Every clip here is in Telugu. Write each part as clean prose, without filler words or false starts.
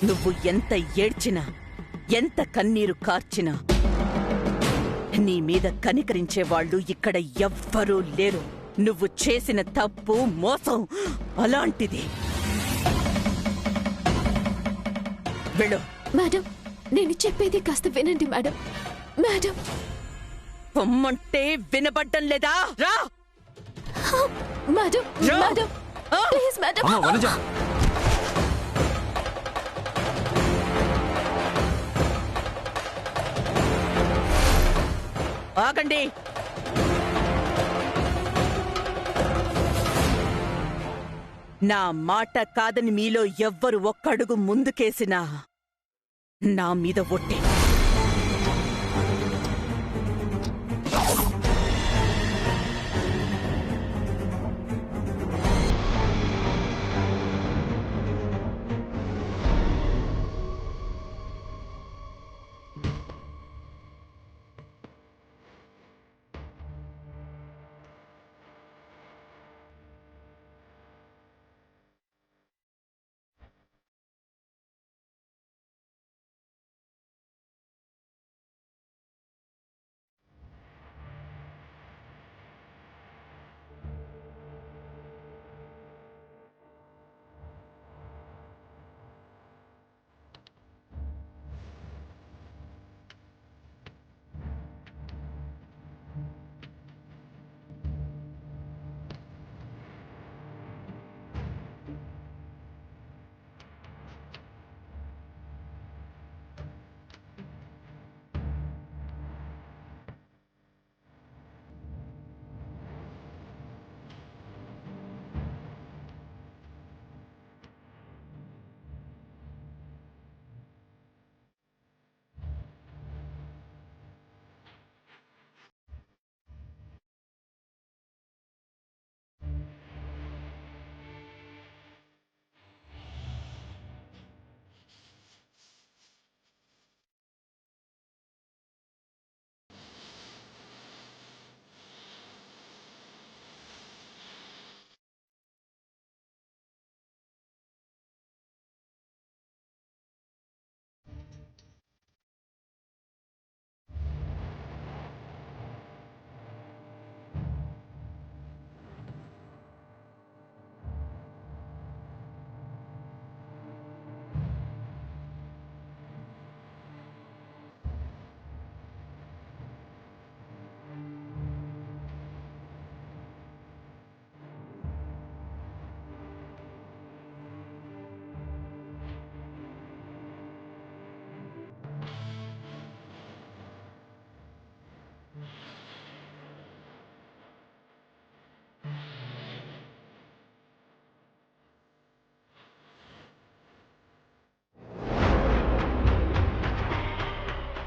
నువ్వు ఎంత ఏడ్చినా, ఎంత కన్నీరు కార్చినా నీ మీద కనికరించేవాళ్లు ఇక్కడ ఎవ్వరూ లేరు. నువ్వు చేసిన తప్పు, మోసం అలాంటిది. వెళ్ళు. మేడం, నేను చెప్పేది కాస్త వినండి మేడం. మేడం, పొమ్మంటే వినబడ్డం లేదా? రా మేడం, మేడం, ప్లీజ్ మేడం. ఆగండి. నా మాట కాదని మీలో ఎవ్వరు ఒక్కడుగు ముందుకేసినా నా మీద ఒట్టే.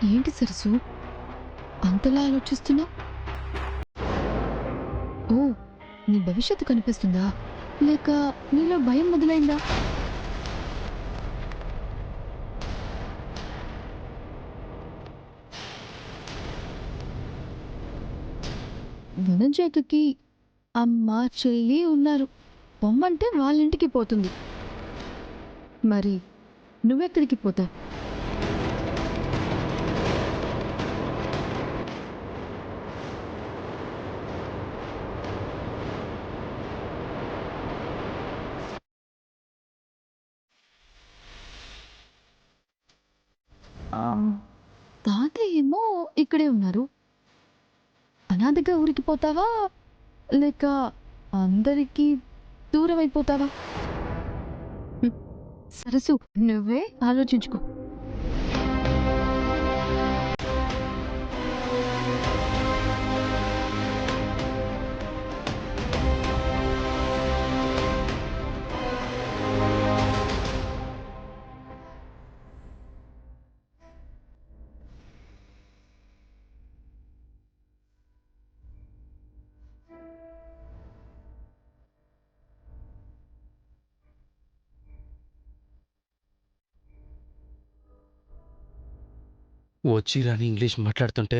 ఏంటి సరసు, అంతలా ఆలోచిస్తున్నావు? ఓ, నీ భవిష్యత్తు కనిపిస్తుందా, లేక నీలో భయం మొదలైందా? వనజాకకి అమ్మ, చెల్లి ఉన్నారు. పొమ్మంటే వాళ్ళింటికి పోతుంది. మరి నువ్వెక్కడికి పోతావు? తాతయ్య ఏమో ఇక్కడే ఉన్నారు. అనాథగా ఊరికి పోతావా, లేక అందరికీ దూరం అయిపోతావా? సరసు, నువ్వే ఆలోచించుకో. వచ్చి రాని ఇంగ్లీష్ మాట్లాడుతుంటే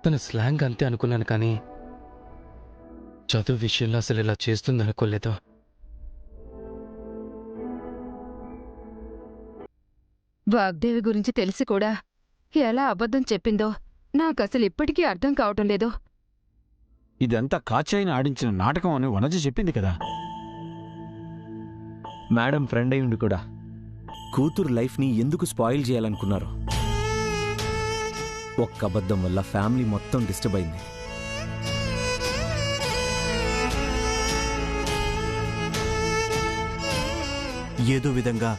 తన స్లాంగ్ అంతే అనుకున్నాను, కానీ చదువు విషయంలో అసలు ఇలా చేస్తుందనుకోలేదు. వాగ్దేవి గురించి తెలిసి కూడా ఎలా అబద్ధం చెప్పిందో నాకసలు ఇప్పటికీ అర్థం కావటం లేదు. ఇదంతా కాచాయిని ఆడించిన నాటకం అని వనజ చెప్పింది కదా. మేడం ఫ్రెండ్ అయ్యుండి కూడా కూతురు లైఫ్ని ఎందుకు స్పాయిల్ చేయాలనుకున్నారు? ఒక్క అబద్ధం వల్ల ఫ్యామిలీ మొత్తం డిస్టర్బ్ అయింది. ఏదో విధంగా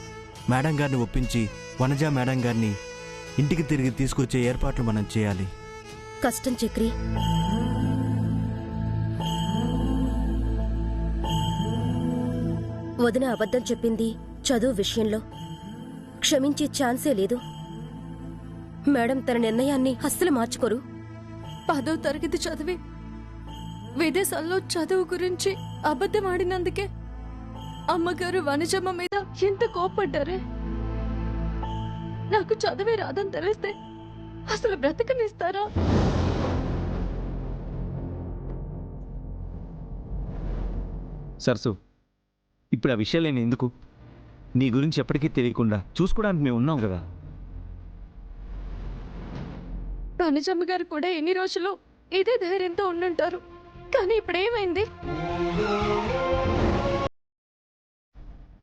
మేడం గారిని ఒప్పించి వనజ మేడం గారిని ఇంటికి తిరిగి తీసుకొచ్చే ఏర్పాట్లు మనం చేయాలి. కష్టం చక్రి. వదిన అబద్ధం చెప్పింది చదువు విషయంలో. క్షమించే ఛాన్సే లేదు. మేడం తన నిర్ణయాన్ని అస్సలు మార్చుకోరు. 10వ తరగతి చదివి విదేశాల్లో చదువు గురించి అబద్ధం ఆడినందుకే అమ్మగారు వనజమ్మ మీద ఎంత కోపడ్డారే. నాకు చదివే రాదని తెలిస్తే అసలు బ్రతకనిస్తారా? సరసు, ఇప్పుడు ఆ విషయాలు నేను ఎందుకు? నీ గురించి ఎప్పటికీ తెలియకుండా చూసుకోవడానికి మేము ఉన్నాం కదా. వనజమ్మ గారు కూడా ఎన్ని రోజులు ఇదే ధైర్యంతో ఉండుంటారు. కానీ ఇప్పుడేమైంది?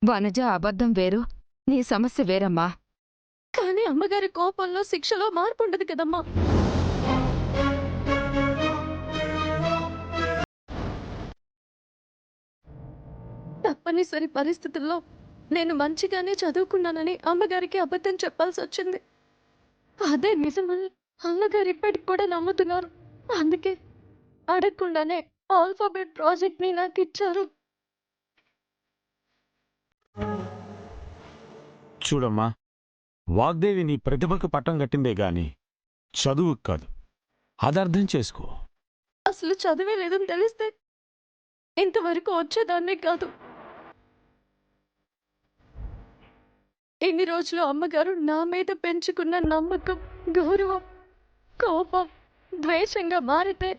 వనజ అబద్ధం వేరు, నీ సమస్య వేరమ్మా. కానీ అమ్మగారి కోపంలో శిక్షలో మార్పు ఉండదు కదమ్మా. తప్పనిసరి పరిస్థితుల్లో నేను మంచిగానే చదువుకున్నానని అమ్మగారికి అబద్ధం చెప్పాల్సి వచ్చింది. అదే నిజమని అమ్మగారు ఇప్పటికి కూడా నమ్ముతున్నారు. అందుకే అడగకుండానే ఆల్ఫాబెట్ ప్రాజెక్ట్ ని నాకు ఇచ్చారు. చూడమ్మా, వాగ్దేవి నీ ప్రతిభకు పట్టం కట్టిందే గాని చదువుకు కాదు. అది అర్థం చేసుకో. అసలు చదివే లేదని తెలిస్తే ఇంతవరకు వచ్చేదాన్నే కాదు. ఇన్ని రోజులు అమ్మగారు నా మీద పెంచుకున్న నమ్మకం, గౌరవం, కోపం ద్వేషంగా మారితే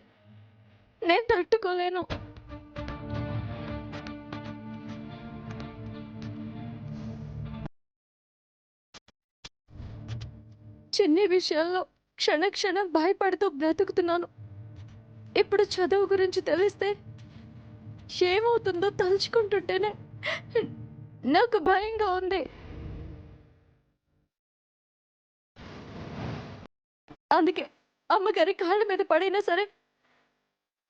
నేను తట్టుకోలేను. చిన్ని విషయాల్లో క్షణక్షణం భయపడుతూ బ్రతుకుతున్నాను. ఇప్పుడు చదువు గురించి తెలిస్తే ఏమవుతుందో తలుచుకుంటుంటేనే నాకు భయంగా ఉంది. అందుకే అమ్మగారి కాళ్ళ మీద పడైనా సరే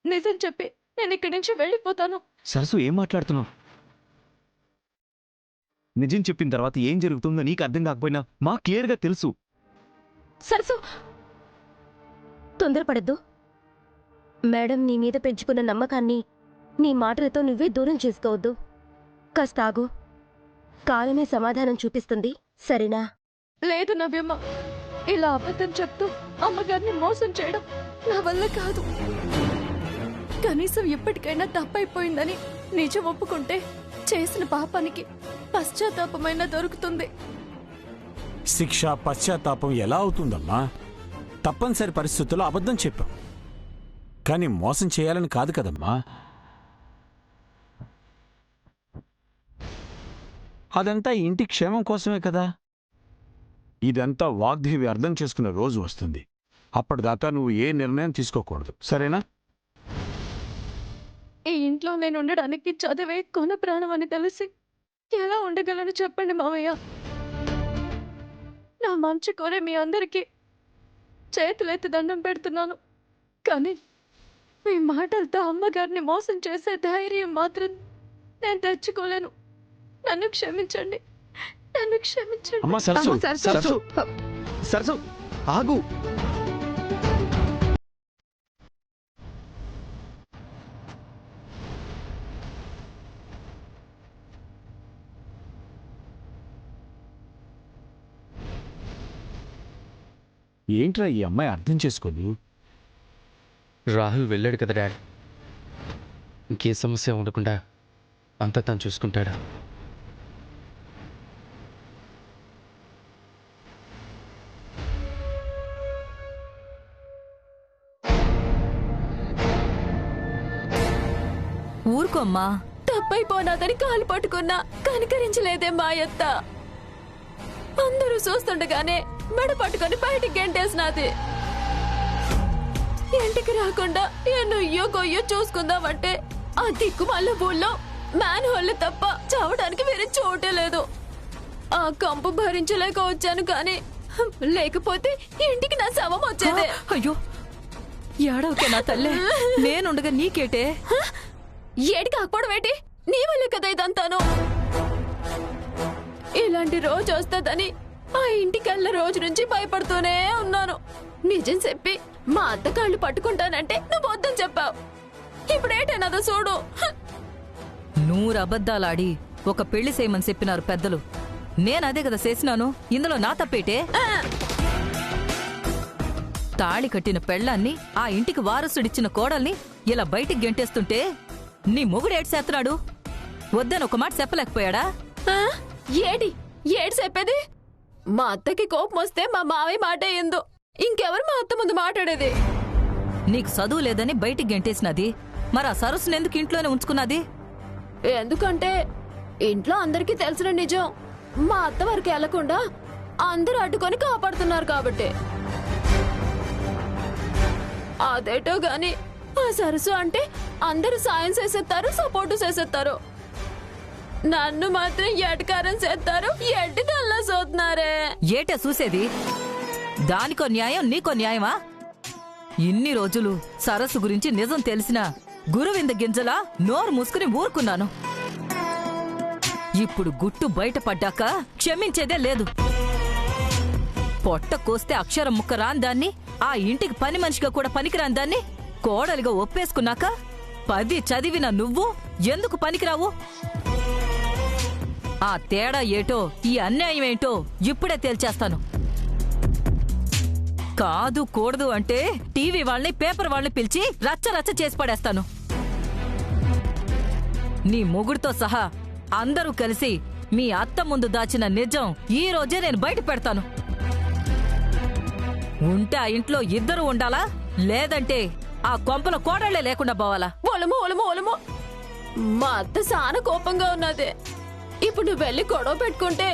నిజం చెప్పి నేను ఇక్కడి నుంచి వెళ్ళిపోతాను. సరసు, ఏం మాట్లాడుతున్నావు? నిజం చెప్పిన తర్వాత ఏం జరుగుతుందో నీకు అర్థం కాకపోయినా మాకు క్లియర్గా తెలుసు. సరసు, తొందరపడద్దు. మేడం నీ మీద పెంచుకున్న నమ్మకాన్ని నీ మాటలతో నువ్వే దూరం చేసుకోవద్దు. కాస్త ఆగు. కాలమే సమాధానం చూపిస్తుంది, సరేనా? లేదు నవ్యమ్మ, ఇలా అబద్ధం చెప్తూ అమ్మగారిని మోసం చేయడం నా వల్ల కాదు. కనీసం ఇప్పటికైనా తప్పైపోయిందని నిజం ఒప్పుకుంటే చేసిన పాపానికి పశ్చాత్తాపమైనా దొరుకుతుంది. శిక్ష పశ్చాత్తాపం ఎలా అవుతుందమ్మా? తప్పనిసరి పరిస్థితుల్లో అబద్ధం చెప్పాం, కానీ మోసం చేయాలని కాదు కదమ్మా. అదంతా ఇంటి క్షేమం కోసమే కదా. ఇదంతా వాగ్దేవి అర్థం చేసుకున్న రోజు వస్తుంది. అప్పటిదాకా నువ్వు ఏ నిర్ణయం తీసుకోకూడదు, సరేనా? ఈ ఇంట్లో నేను ఉండడానికి చదివే కొన ప్రాణం అని తెలిసి ఎలా ఉండగలను చెప్పండి మావయ్య. నా మంచి కోరే మీ అందరికీ చేతులెత్తి దండం పెడుతున్నాను. కానీ మీ మాటలతో అమ్మగారిని మోసం చేసే ధైర్యం మాత్రం నేను తెచ్చుకోలేను. నన్ను క్షమించండి, నన్ను క్షమించండి. అమ్మా సరసు, సరసు, సరసు, ఆగు. ఏంట్రా ఈ అమ్మాయి అర్థం చేసుకోదు? రాహుల్ వెళ్ళాడు కదా డాడ్, ఇంకే సమస్య ఉండకుండా అంతా తను చూసుకుంటాడా? ఊరుకోమ్మా. తప్పైపోనాదని కాలు పట్టుకున్నా కనికరించలేదే మా అత్త. అందరూ నువ్వు చూస్తుండగానే మెడ పట్టుకొని బయటికి గెంటేసినది. ఇంటికి రాకుండా నుయ్యో గొయ్యో చూసుకుందామంటే ఆ దిక్కుమాల ఊళ్ళో మ్యాన్ హోల్ తప్ప చావడానికి వేరే చోటే లేదు. ఆ కంపు భరించలేక వచ్చాను కానీ లేకపోతే ఇంటికి నా శవం వచ్చేదే. అయ్యో ఏడవకే నా తల్లే, నేనుండగా నీకేటే? ఏడికి ఆకపోవడం ఏంటి? నీ వల్లే కదా ఇదంతాను. ఇలాంటి రోజు వస్తుందని ఆ ఇంటికెళ్ళ రోజు నుంచి భయపడుతూనే ఉన్నాను. నిజం చెప్పి మా అత్త కాళ్ళు పట్టుకుంటానంటే నువ్వు వద్దని చెప్పావు. ఇప్పుడేటన్నదో చూడు. నూరు అబద్ధాలాడి ఒక పెళ్లి చేయమని చెప్పినారు పెద్దలు. నేనదే కదా చేసినాను. ఇందులో నా తప్పేటే? తాళి కట్టిన పెళ్ళాన్ని, ఆ ఇంటికి వారసుడిచ్చిన కోడల్ని ఇలా బయటికి గెంటేస్తుంటే నీ మొగుడు ఏడ్చేస్తున్నాడు. వద్దని ఒక మాట చెప్పలేకపోయాడా? ఏడి చెప్పేది? మా అత్తకి కోపం వస్తే మా మావయ్య మాట ఏందో, ఇంకెవరు మా అత్త ముందు మాట్లాడేది? నీకు చదువు లేదని బయటికి గెంటేసినది, మరి ఆ సరస్సును ఎందుకు ఇంట్లోనే ఉంచుకున్నది? ఎందుకంటే ఇంట్లో అందరికీ తెలిసిన నిజం మా అత్త వరకు వెళ్లకుండా అందరూ అడ్డుకొని కాపాడుతున్నారు కాబట్టి. అదేటో గాని ఆ సరస్సు అంటే అందరూ సాయం చేసేస్తారు, సపోర్టు చేసేస్తారు. నన్ను మాత్రం ఎటకారం చేస్తారు, ఎడ్డి దల్లా చూస్తున్నారే. ఏటే చూసేది? దానికో న్యాయం, నీకో న్యాయమా? ఇన్ని రోజులు సరస్సు గురించి నిజం తెలిసినా గురువింద గింజలా నోరు మూసుకుని ఊరుకున్నాను. ఇప్పుడు గుట్టు బయటపడ్డాక క్షమించేదే లేదు. పొట్ట కోస్తే అక్షరం ముక్క రాని దాన్ని, ఆ ఇంటికి పని మనిషిగా కూడా పనికిరాని దాన్ని కోడలిగా ఒప్పేసుకున్నాక 10 చదివిన నువ్వు ఎందుకు పనికిరావు? ఆ తేడా ఏటో, ఈ అన్యాయం ఏంటో ఇప్పుడే తేల్చేస్తాను. కాదు కూడదు అంటే టీవీ వాళ్ళని, పేపర్ వాళ్ళని పిలిచి రచ్చ రచ్చ చేసి పడేస్తాను. నీ మొగుడితో సహా అందరూ కలిసి మీ అత్త ముందు దాచిన నిజం ఈ రోజే నేను బయట పెడతాను. ఉంటే ఆ ఇంట్లో ఇద్దరు ఉండాలా, లేదంటే ఆ కొంపల కోడళ్లే లేకుండా పోవాలా? ఒలము ఒలము ఒలము, మా అత్త చాలా కోపంగా ఉన్నది. ఇప్పుడు నువ్వు వెళ్ళి గొడవ పెట్టుకుంటే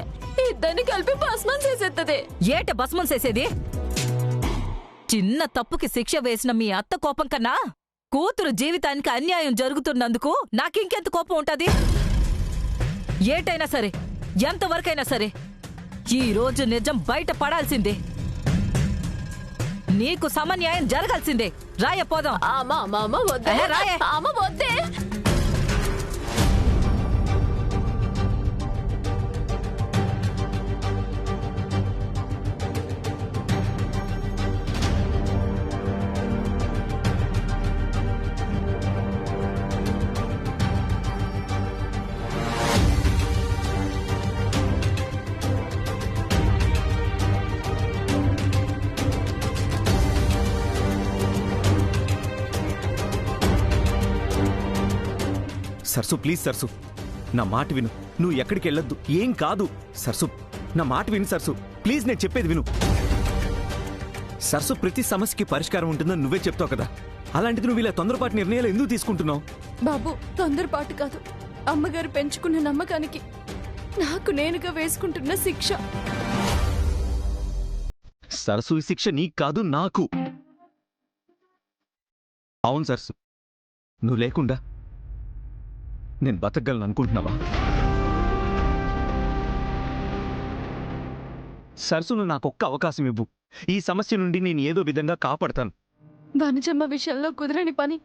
ఇద్దరిని కలిపి భస్మం చేసేత్తది. ఏట భస్మం చేసేది? చిన్న తప్పుకి శిక్ష వేసిన మీ అత్త కోపం కన్నా కూతురు జీవితానికి అన్యాయం జరుగుతున్నందుకు నాకింకెంత కోపం ఉంటది? ఏటైనా సరే, ఎంతవరకైనా సరే ఈ రోజు నిజం బయట పడాల్సిందే. నీకు సమన్యాయం జరగాల్సిందే. రాయ పోదాం. వద్దే రాయే. వద్దే. సరసు ప్లీజ్ సరసు, నా మాట విను. నువ్వు ఎక్కడికి వెళ్ళొద్దు, ఏం కాదు. సరసు నా మాట విను సరసు, ప్లీజ్ నేను చెప్పేది విను. సరసు ప్రతి సమస్యకి పరిష్కారం ఉంటుందని నువ్వే చెప్తావు కదా, అలాంటిది నువ్వు ఇలా తొందరపాటు నిర్ణయాలు ఎందుకు తీసుకుంటున్నావు? బాబు, తొందరపాటు కాదు, అమ్మగారు పెంచుకున్న నమ్మకానికి నాకు నేనుగా వేసుకుంటున్న శిక్ష. సరసు ఈ శిక్ష నీకు కాదు, నాకు. అవును సరసు, నువ్వు లేకుండా నేను బతకగలను అనుకుంటున్నావా? సరసు, నువ్వు నాకొక్క అవకాశం ఇవ్వు. ఈ సమస్య నుండి నేను ఏదో విధంగా కాపాడతాను. వనజమ్మ విషయంలో కుదరని పని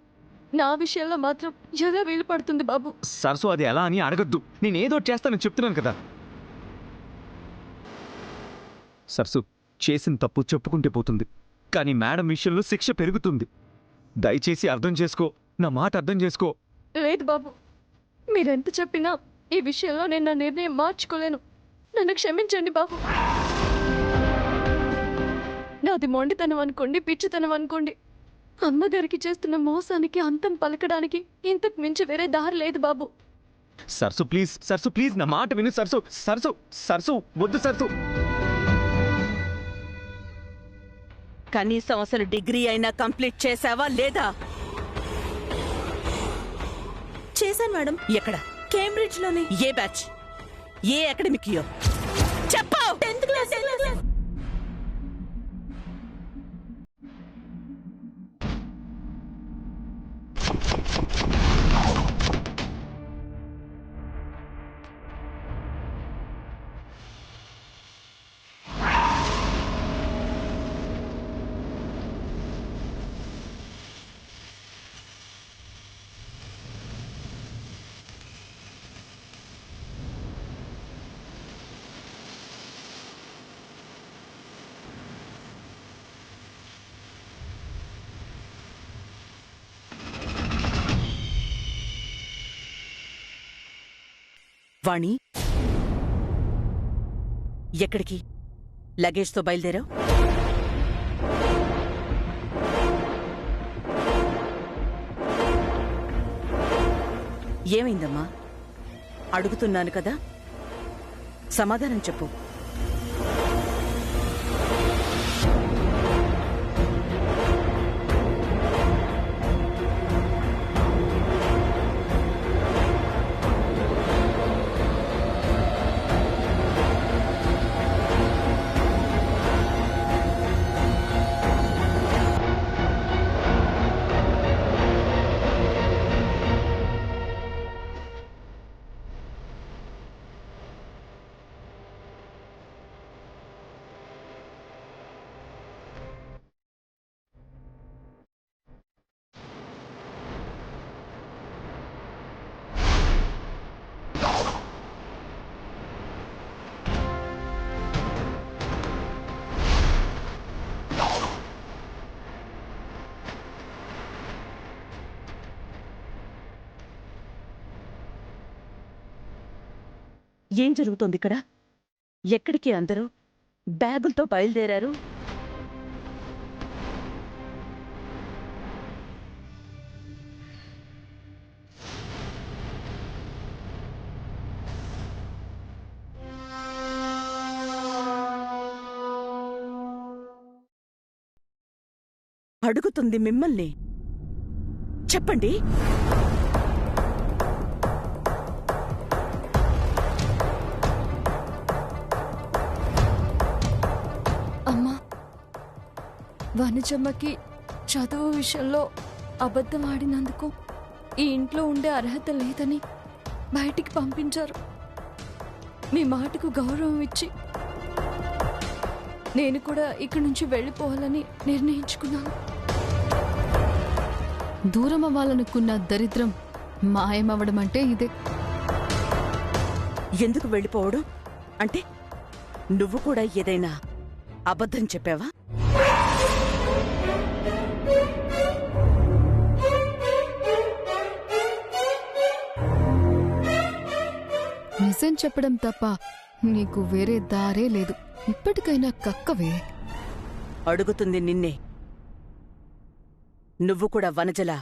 నా విషయంలో మాత్రం ఎలా వీలు పడుతుంది బాబు? సరసు, అది ఎలా అని అడగద్దు. నేను ఏదో చేస్తానని చెప్తున్నాను కదా. సరసు, చేసిన తప్పు చెప్పుకుంటే పోతుంది, కానీ మేడం విషయంలో శిక్ష పెరుగుతుంది. దయచేసి అర్థం చేసుకో, నా మాట అర్థం చేసుకో. లేదు బాబు, మీరెంత చెప్పినా ఈ విషయంలో నేను నా నిర్ణయం మార్చుకోలేను. నన్ను క్షమించండి బాబు. నాది మొండితనం అనుకోండి, పిచ్చితనం అనుకోండి, అమ్మగారికి చేస్తున్న మోసానికి అంతం పలకడానికి ఇంతకు మించి వేరే దారి లేదు బాబు. సరసు ప్లీజ్, సరసు ప్లీజ్, నా మాట విను సరసు. సరసు, సరసు వద్దు సరసు. కనీసం అసలు డిగ్రీ అయినా కంప్లీట్ చేసావా లేదా? చేశాను మేడం. ఎక్కడ? కేంబ్రిడ్జ్ లోనే. ఏ బ్యాచ్? ఏ అకాడమిక్ ఇయర్? చెప్పు. 10th class. వాణి, ఎక్కడికి లగేజ్తో బయలుదేరావు? ఏమైందమ్మా? అడుగుతున్నాను కదా, సమాధానం చెప్పు. ఏం జరుగుతోంది ఇక్కడ? ఎక్కడికి అందరూ బ్యాగులతో బయలుదేరారు? అడుగుతుంది మిమ్మల్ని, చెప్పండి. అమ్మా, వనజమ్మకి చదువు విషయంలో అబద్ధం ఆడినందుకు ఈ ఇంట్లో ఉండే అర్హత లేదని బయటికి పంపించారు. మీ మాటకు గౌరవం ఇచ్చి నేను కూడా ఇక్కడి నుంచి వెళ్ళిపోవాలని నిర్ణయించుకున్నాను. దూరం అవ్వాలనుకున్న దరిద్రం మాయమవ్వడం అంటే ఇదే. ఎందుకు వెళ్ళిపోవడం? అంటే నువ్వు కూడా ఏదైనా అబద్ధం చెప్పావా? నిజం చెప్పడం తప్ప నీకు వేరే దారే లేదు. ఇప్పటికైనా కక్కవే. అడుగుతుంది నిన్నే. నువ్వు కూడా వనజల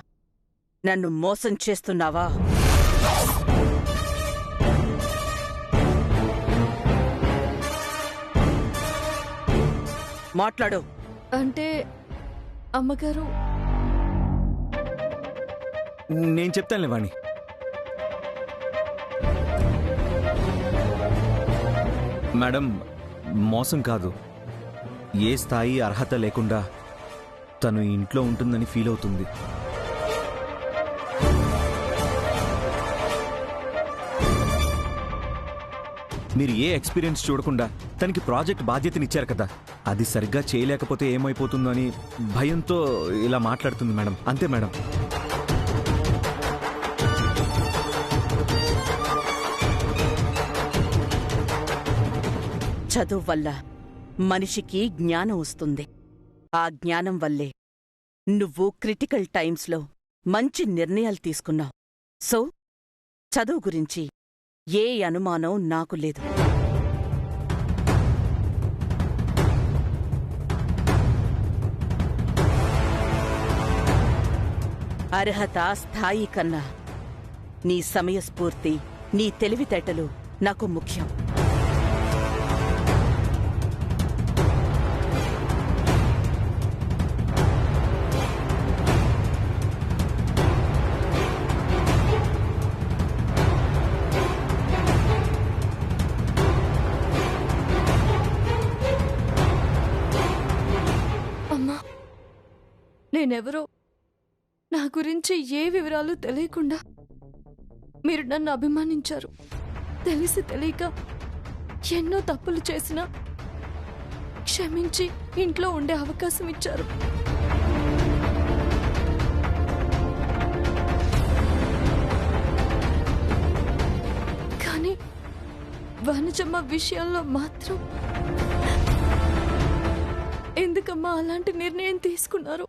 నన్ను మోసం చేస్తున్నావా? మాట్లాడు. అంటే అమ్మగారు, నేను చెప్తానులే వాణి. మేడం, మోసం కాదు. ఏ స్థాయి అర్హత లేకుండా తను ఇంట్లో ఉంటుందని ఫీల్ అవుతుంది. మీరు ఏ ఎక్స్పీరియన్స్ చూడకుండా తనకి ప్రాజెక్ట్ బాధ్యతనిచ్చారు కదా, అది సరిగ్గా చేయలేకపోతే ఏమైపోతుందో అని భయంతో ఇలా మాట్లాడుతుంది మేడం. అంతే మేడం. చదువు వల్ల మనిషికి జ్ఞానం వస్తుంది. ఆ జ్ఞానం వల్లే నువ్వు క్రిటికల్ టైమ్స్లో మంచి నిర్ణయాలు తీసుకున్నావు. సో చదువు గురించి ఏ అనుమానం నాకు లేదు. అర్హత స్థాయి కన్నా నీ సమయస్ఫూర్తి, నీ తెలివితేటలు నాకు ముఖ్యం. నేనెవరో, నా గురించి ఏ వివరాలు తెలియకుండా మీరు నన్ను అభిమానించారు. తెలిసి తెలియక ఎన్నో తప్పులు చేసినా క్షమించి ఇంట్లో ఉండే అవకాశం ఇచ్చారు. కానీ వనజమ్మ విషయంలో మాత్రం ఎందుకమ్మా అలాంటి నిర్ణయం తీసుకున్నారు?